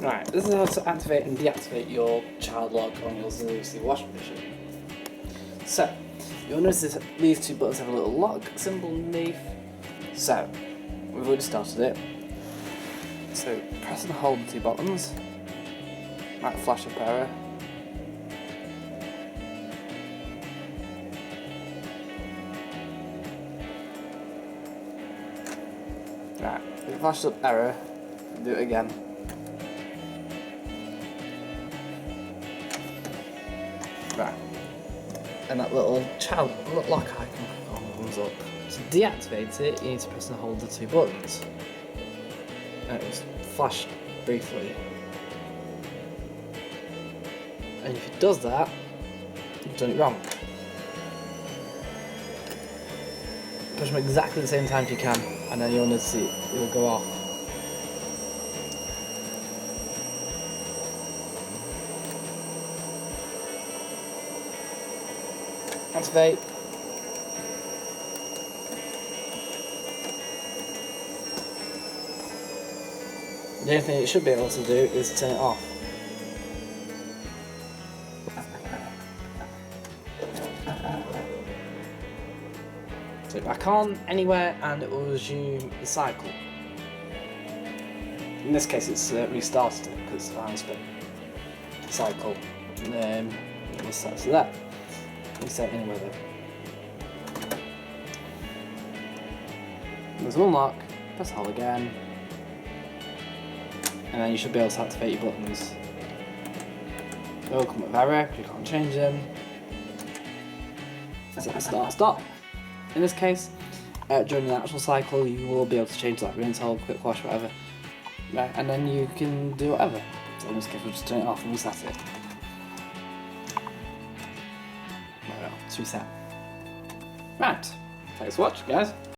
Right, this is how to activate and deactivate your child lock on your Zanussi washing machine. So, you'll notice these two buttons have a little lock symbol underneath. So, we've already started it. So, press and hold the two buttons. Might flash up error. Right, if it flashes up error, do it again. Right, and that little child lock icon comes up. To deactivate it, you need to press and hold the two buttons. And it was flashed briefly. And if it does that, you've done it wrong. Push them exactly the same time if you can, and then you'll notice it will go off. Activate. The only thing it should be able to do is turn it off. So back on anywhere and it will resume the cycle. In this case it's restarted it because it's final spin cycle. It was set to that. Reset anywhere though. There's one lock, press hold again, and then you should be able to activate your buttons. They'll come with error, you can't change them. Start, stop. In this case, during the actual cycle, you will be able to change that rinse, hold, quick wash, whatever. Right, and then you can do whatever. So in this case, we'll just turn it off and reset it. There we go, it's reset. Right, thanks for watching, guys.